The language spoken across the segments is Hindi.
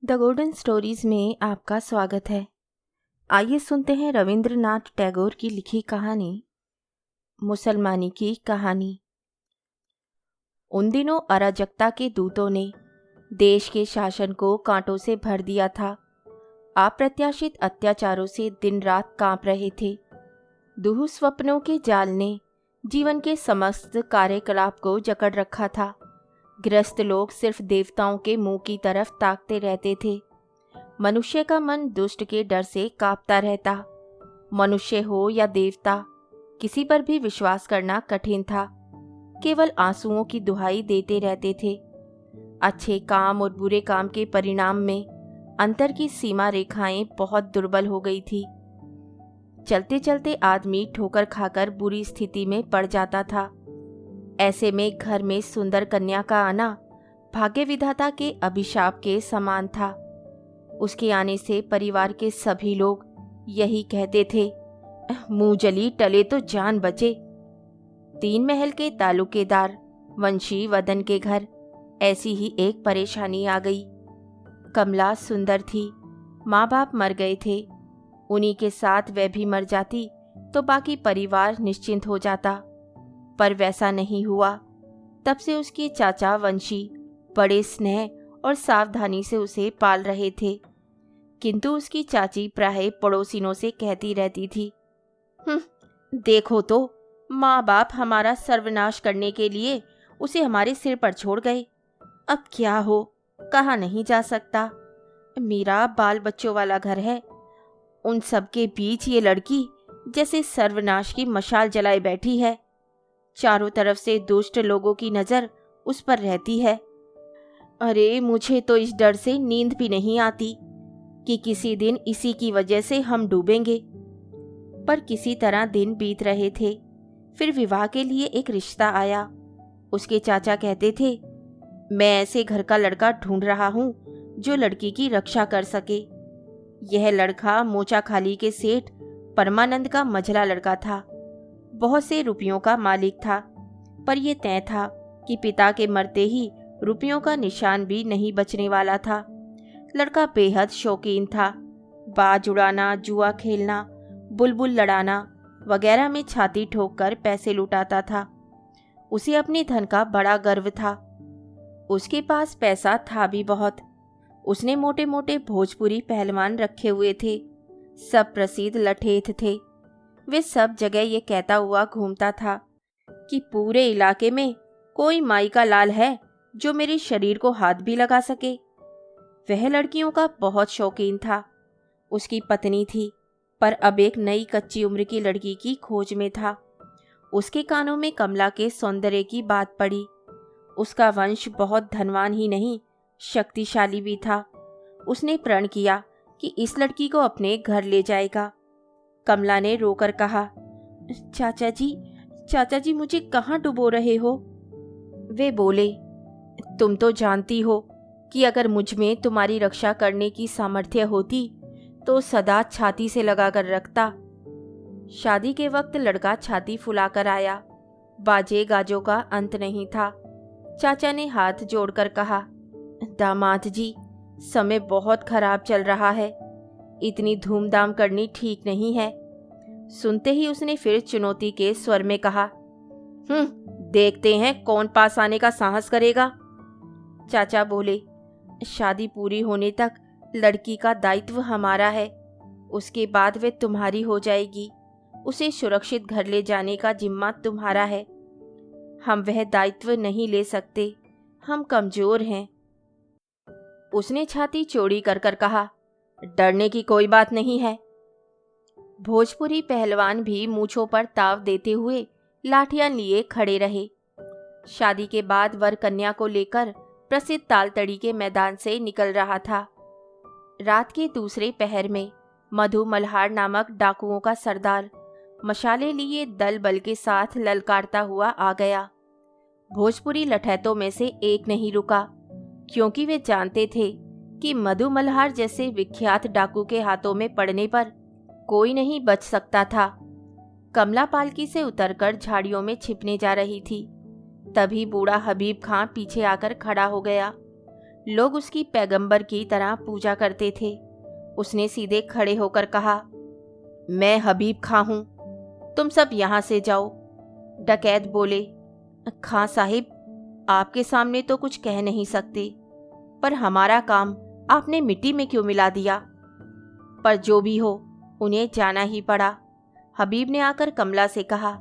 द गोल्डन स्टोरीज में आपका स्वागत है। आइए सुनते हैं रविंद्रनाथ टैगोर की लिखी कहानी मुसलमानी की कहानी। उन दिनों अराजकता के दूतों ने देश के शासन को कांटों से भर दिया था। अप्रत्याशित अत्याचारों से दिन रात कांप रहे थे। दुःस्वप्नों के जाल ने जीवन के समस्त कार्यकलाप को जकड़ रखा था। ग्रस्त लोग सिर्फ देवताओं के मुंह की तरफ ताकते रहते थे। मनुष्य का मन दुष्ट के डर से कांपता रहता। मनुष्य हो या देवता, किसी पर भी विश्वास करना कठिन था। केवल आंसुओं की दुहाई देते रहते थे। अच्छे काम और बुरे काम के परिणाम में अंतर की सीमा रेखाएं बहुत दुर्बल हो गई थी। चलते चलते आदमी ठोकर खाकर बुरी स्थिति में पड़ जाता था। ऐसे में घर में सुंदर कन्या का आना भाग्य विधाता के अभिशाप के समान था। उसके आने से परिवार के सभी लोग यही कहते थे, मुंह जली टले तो जान बचे। 3 महल के तालुकेदार वंशी वदन के घर ऐसी ही एक परेशानी आ गई। कमला सुंदर थी, माँ बाप मर गए थे। उन्हीं के साथ वह भी मर जाती तो बाकी परिवार निश्चिंत हो जाता, पर वैसा नहीं हुआ। तब से उसके चाचा वंशी बड़े स्नेह और सावधानी से उसे पाल रहे थे, किंतु उसकी चाची प्राय पड़ोसिनों से कहती रहती थी, देखो तो, माँ बाप हमारा सर्वनाश करने के लिए उसे हमारे सिर पर छोड़ गए। अब क्या हो, कहाँ नहीं जा सकता। मेरा बाल बच्चों वाला घर है। उन सब के बीच ये लड़की जैसे सर्वनाश की मशाल जलाए बैठी है। चारों तरफ से दुष्ट लोगों की नजर उस पर रहती है। अरे, मुझे तो इस डर से नींद भी नहीं आती कि किसी दिन इसी की वजह से हम डूबेंगे। पर किसी तरह दिन बीत रहे थे। फिर विवाह के लिए एक रिश्ता आया। उसके चाचा कहते थे, मैं ऐसे घर का लड़का ढूंढ रहा हूँ जो लड़की की रक्षा कर सके। यह लड़का मोचाखाली के सेठ परमानंद का मझला लड़का था। बहुत से रुपयों का मालिक था, पर यह तय था कि पिता के मरते ही रुपयों का निशान भी नहीं बचने वाला था। लड़का बेहद शौकीन था। बाज उड़ाना, जुआ खेलना, बुलबुल लड़ाना वगैरह में छाती ठोककर पैसे लुटाता था। उसे अपने धन का बड़ा गर्व था। उसके पास पैसा था भी बहुत। उसने मोटे मोटे भोजपुरी पहलवान रखे हुए थे। सब प्रसिद्ध लठेठ थे। वे सब जगह ये कहता हुआ घूमता था कि पूरे इलाके में कोई माई का लाल है जो मेरे शरीर को हाथ भी लगा सके। वह लड़कियों का बहुत शौकीन था। उसकी पत्नी थी, पर अब एक नई कच्ची उम्र की लड़की की खोज में था। उसके कानों में कमला के सौंदर्य की बात पड़ी। उसका वंश बहुत धनवान ही नहीं, शक्तिशाली भी था। उसने प्रण किया कि इस लड़की को अपने घर ले जाएगा। कमला ने रोकर कहा, चाचा जी मुझे कहाँ डुबो रहे हो? वे बोले, तुम तो जानती हो कि अगर मुझ में तुम्हारी रक्षा करने की सामर्थ्य होती तो सदा छाती से लगाकर रखता। शादी के वक्त लड़का छाती फुलाकर आया। बाजे गाजों का अंत नहीं था। चाचा ने हाथ जोड़कर कहा, दामाद जी, समय बहुत खराब चल रहा है। इतनी धूमधाम करनी ठीक नहीं है। सुनते ही उसने फिर चुनौती के स्वर में कहा, देखते हैं कौन पास आने का साहस करेगा। चाचा बोले, शादी पूरी होने तक लड़की का दायित्व हमारा है। उसके बाद वे तुम्हारी हो जाएगी। उसे सुरक्षित घर ले जाने का जिम्मा तुम्हारा है। हम वह दायित्व नहीं ले सकते, हम कमजोर हैं। उसने छाती चौड़ी कर कर कहा, डरने की कोई बात नहीं है। भोजपुरी पहलवान भी मूंछों पर ताव देते हुए लाठियां लिए खड़े रहे। शादी के बाद वर कन्या को लेकर प्रसिद्ध तालतड़ी के मैदान से निकल रहा था। रात के दूसरे पहर में मधु मल्हार नामक डाकुओं का सरदार मशाले लिए दल बल के साथ ललकारता हुआ आ गया। भोजपुरी लठैतों में से एक नहीं रुका, क्योंकि वे जानते थे कि मधु मल्हार जैसे विख्यात डाकू के हाथों में पड़ने पर कोई नहीं बच सकता था। कमला पालकी से उतरकर झाड़ियों में छिपने जा रही थी। तभी बूढ़ा हबीब खां पीछे आकर खड़ा हो गया। लोग उसकी पैगंबर की तरह पूजा करते थे। उसने सीधे खड़े होकर कहा, मैं हबीब खां हूं, तुम सब यहां से जाओ। डकैत बोले, खां साहिब, आपके सामने तो कुछ कह नहीं सकते, पर हमारा काम आपने मिट्टी में क्यों मिला दिया? पर जो भी हो, उन्हें जाना ही पड़ा। हबीब ने आकर कमला से कहा,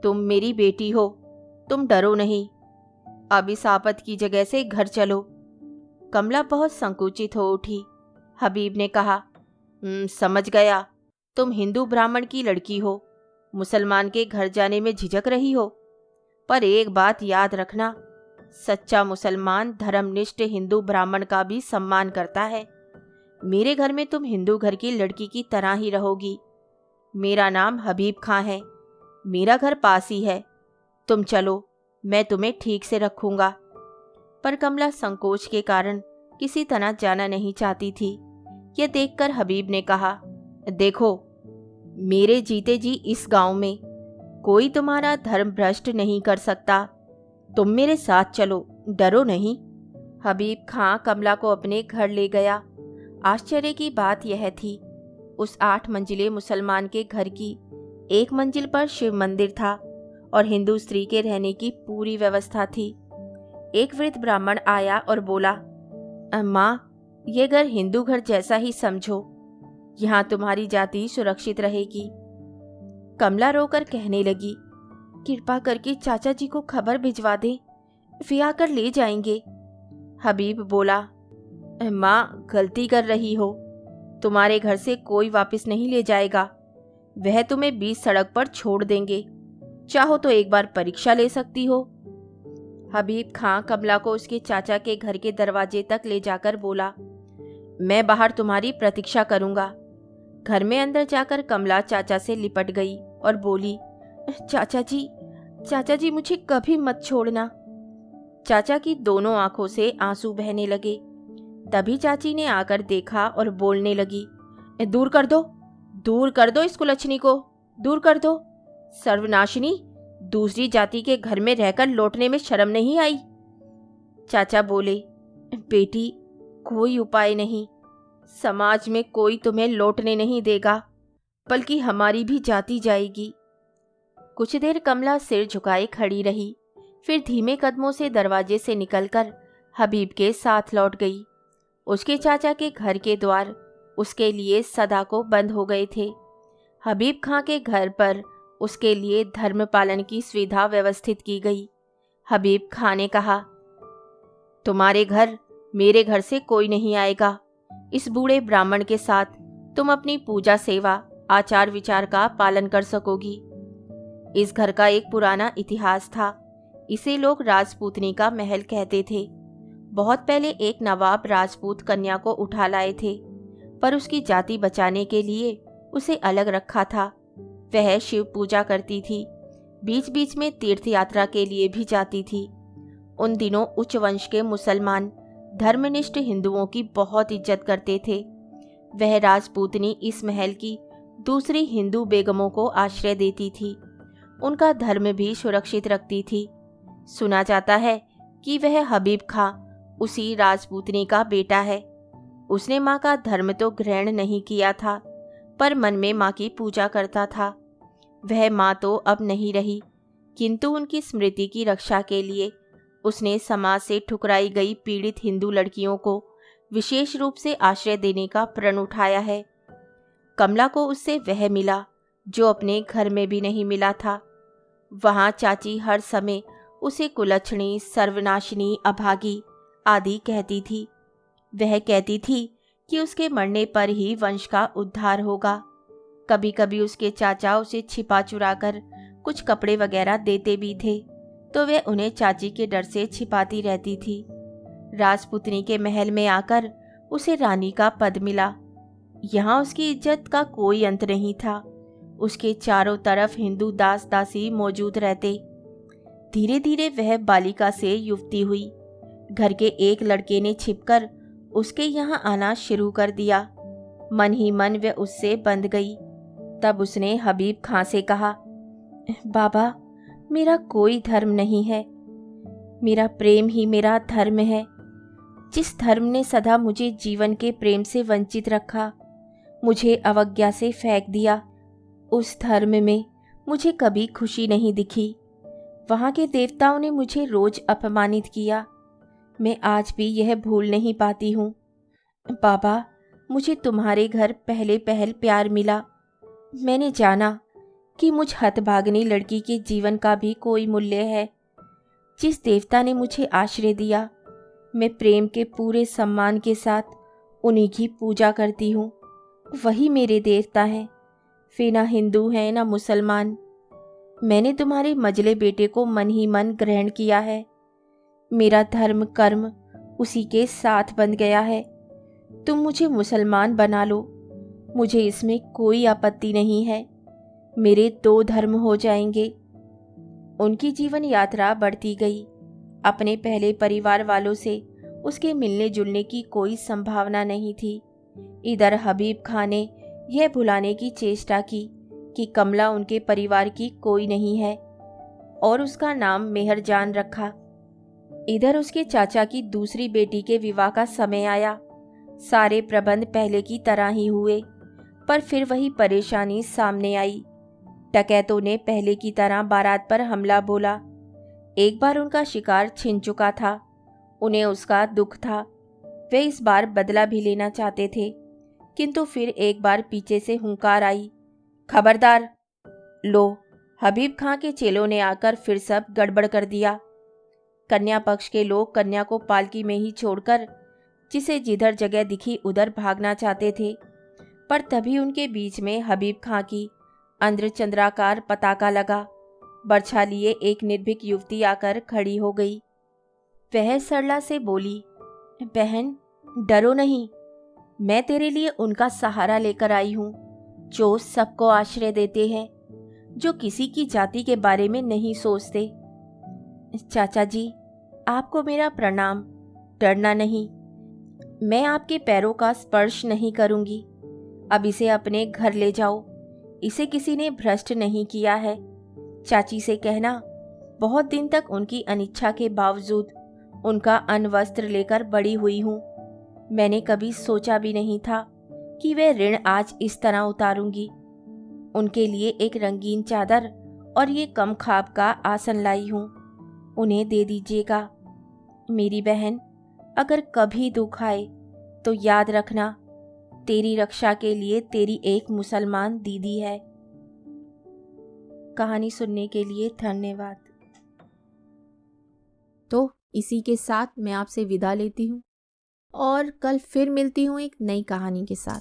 तुम मेरी बेटी हो, तुम डरो नहीं, अब इस आफत की जगह से घर चलो। कमला बहुत संकुचित हो उठी। हबीब ने कहा, समझ गया, तुम हिंदू ब्राह्मण की लड़की हो, मुसलमान के घर जाने में झिझक रही हो। पर एक बात याद रखना, सच्चा मुसलमान धर्मनिष्ठ हिंदू ब्राह्मण का भी सम्मान करता है। मेरे घर में तुम हिंदू घर की लड़की की तरह ही रहोगी। मेरा नाम हबीब खां है, मेरा घर पास ही है, तुम चलो, मैं तुम्हें ठीक से रखूंगा। पर कमला संकोच के कारण किसी तरह जाना नहीं चाहती थी। यह देखकर हबीब ने कहा, देखो, मेरे जीते जी इस गांव में कोई तुम्हारा धर्म भ्रष्ट नहीं कर सकता, तुम मेरे साथ चलो, डरो नहीं। हबीब खां कमला को अपने घर ले गया। आश्चर्य की बात यह थी, उस 8 मंजिले मुसलमान के घर की एक मंजिल पर शिव मंदिर था और हिंदू स्त्री के रहने की पूरी व्यवस्था थी। एक वृद्ध ब्राह्मण आया और बोला, माँ, ये घर हिंदू घर जैसा ही समझो, यहाँ तुम्हारी जाति सुरक्षित रहेगी। कमला रोकर कहने लगी, कृपा करके चाचा जी को खबर भिजवा दे, वे आकर ले जाएंगे। हबीब बोला, माँ, गलती कर रही हो, तुम्हारे घर से कोई वापस नहीं ले जाएगा, वह तुम्हें बीच सड़क पर छोड़ देंगे, चाहो तो एक बार परीक्षा ले सकती हो। हबीब खां कमला को उसके चाचा के घर के दरवाजे तक ले जाकर बोला, मैं बाहर तुम्हारी प्रतीक्षा करूंगा। घर में अंदर जाकर कमला चाचा से लिपट गई और बोली, चाचा जी मुझे कभी मत छोड़ना। चाचा की दोनों आंखों से आंसू बहने लगे। तभी चाची ने आकर देखा और बोलने लगी, दूर कर दो इस कुलच्छनी को, दूर कर दो, सर्वनाशिनी, दूसरी जाति के घर में रहकर लौटने में शर्म नहीं आई। चाचा बोले, बेटी, कोई उपाय नहीं, समाज में कोई तुम्हें लौटने नहीं देगा, बल्कि हमारी भी जाति जाएगी। कुछ देर कमला सिर झुकाए खड़ी रही, फिर धीमे कदमों से दरवाजे से निकलकर हबीब के साथ लौट गई। उसके चाचा के घर के द्वार उसके लिए सदा को बंद हो गए थे। हबीब खां के घर पर उसके लिए धर्म पालन की सुविधा व्यवस्थित की गई। हबीब खां ने कहा, तुम्हारे घर मेरे घर से कोई नहीं आएगा। इस बूढ़े ब्राह्मण के साथ तुम अपनी पूजा सेवा आचार विचार का पालन कर सकोगी। इस घर का एक पुराना इतिहास था। इसे लोग राजपूतनी का महल कहते थे। बहुत पहले एक नवाब राजपूत कन्या को उठा लाए थे, पर उसकी जाति बचाने के लिए उसे अलग रखा था। वह शिव पूजा करती थी, बीच बीच में तीर्थ यात्रा के लिए भी जाती थी। उन दिनों उच्च वंश के मुसलमान धर्मनिष्ठ हिंदुओं की बहुत इज्जत करते थे। वह राजपूतनी इस महल की दूसरी हिंदू बेगमों को आश्रय देती थी, उनका धर्म भी सुरक्षित रखती थी। सुना जाता है कि वह हबीब खां उसी राजपूतनी का बेटा है। उसने माँ का धर्म तो ग्रहण नहीं किया था, पर मन में माँ की पूजा करता था। वह माँ तो अब नहीं रही, किंतु उनकी स्मृति की रक्षा के लिए उसने समाज से ठुकराई गई पीड़ित हिंदू लड़कियों को विशेष रूप से आश्रय देने का प्रण उठाया है। कमला को उससे वह मिला जो अपने घर में भी नहीं मिला था। वहाँ चाची हर समय उसे कुलच्छनी, सर्वनाशिनी, अभागी आदि कहती थी। वह कहती थी कि उसके मरने पर ही वंश का उद्धार होगा। कभी कभी उसके चाचा उसे छिपा चुरा कर कुछ कपड़े वगैरह देते भी थे, तो वह उन्हें चाची के डर से छिपाती रहती थी। राजपुतनी के महल में आकर उसे रानी का पद मिला। यहाँ उसकी इज्जत का कोई अंत नहीं था। उसके चारों तरफ हिंदू दास दासी मौजूद रहते। धीरे धीरे वह बालिका से युवती हुई। घर के एक लड़के ने छिपकर उसके यहाँ आना शुरू कर दिया। मन ही मन वह उससे बंध गई। तब उसने हबीब खां से कहा, बाबा, मेरा कोई धर्म नहीं है, मेरा प्रेम ही मेरा धर्म है। जिस धर्म ने सदा मुझे जीवन के प्रेम से वंचित रखा, मुझे अवज्ञा से फेंक दिया, उस धर्म में मुझे कभी खुशी नहीं दिखी। वहाँ के देवताओं ने मुझे रोज अपमानित किया। मैं आज भी यह भूल नहीं पाती हूँ। बाबा, मुझे तुम्हारे घर पहले पहल प्यार मिला। मैंने जाना कि मुझ हतभागिनी लड़की के जीवन का भी कोई मूल्य है। जिस देवता ने मुझे आश्रय दिया, मैं प्रेम के पूरे सम्मान के साथ उन्हीं की पूजा करती हूँ। वही मेरे देवता हैं। वे ना हिंदू हैं ना मुसलमान। मैंने तुम्हारे मजले बेटे को मन ही मन ग्रहण किया है। मेरा धर्म कर्म उसी के साथ बंध गया है। तुम मुझे मुसलमान बना लो, मुझे इसमें कोई आपत्ति नहीं है। मेरे 2 धर्म हो जाएंगे। उनकी जीवन यात्रा बढ़ती गई। अपने पहले परिवार वालों से उसके मिलने जुलने की कोई संभावना नहीं थी। इधर हबीब खां ने यह भुलाने की चेष्टा की कि कमला उनके परिवार की कोई नहीं है और उसका नाम मेहरजान रखा। इधर उसके चाचा की दूसरी बेटी के विवाह का समय आया। सारे प्रबंध पहले की तरह ही हुए, पर फिर वही परेशानी सामने आई। डकैतों ने पहले की तरह बारात पर हमला बोला। एक बार उनका शिकार छिन चुका था। उन्हें उसका दुख था। वे इस बार बदला भी लेना चाहते थे, किंतु फिर एक बार पीछे से हुंकार आई, खबरदार। लो, हबीब खां के चेलों ने आकर फिर सब गड़बड़ कर दिया। कन्या पक्ष के लोग कन्या को पालकी में ही छोड़कर जिसे जिधर जगह दिखी उधर भागना चाहते थे, पर तभी उनके बीच में हबीब खां की अर्धचंद्राकार पताका लगा। बरछा लिए एक निर्भीक युवती आकर खड़ी हो गई। वह सरला से बोली, बहन, डरो नहीं। मैं तेरे लिए उनका सहारा लेकर आई हूँ जो सबको आश्रय देते हैं, जो किसी की जाति के बारे में नहीं सोचते। चाचा जी, आपको मेरा प्रणाम। डरना नहीं। मैं आपके पैरों का स्पर्श नहीं करूंगी। अब इसे अपने घर ले जाओ। इसे किसी ने भ्रष्ट नहीं किया है। चाची से कहना, बहुत दिन तक उनकी अनिच्छा के बावजूद उनका अनवस्त्र लेकर बड़ी हुई हूँ। मैंने कभी सोचा भी नहीं था कि वे ऋण आज इस तरह उतारूंगी। उनके लिए एक रंगीन चादर और ये कम खाब का आसन लाई हूँ। उन्हें दे दीजिएगा। मेरी बहन, अगर कभी दुख आए तो याद रखना, तेरी रक्षा के लिए तेरी एक मुसलमान दीदी है। कहानी सुनने के लिए धन्यवाद। तो इसी के साथ मैं आपसे विदा लेती हूँ और कल फिर मिलती हूँ एक नई कहानी के साथ।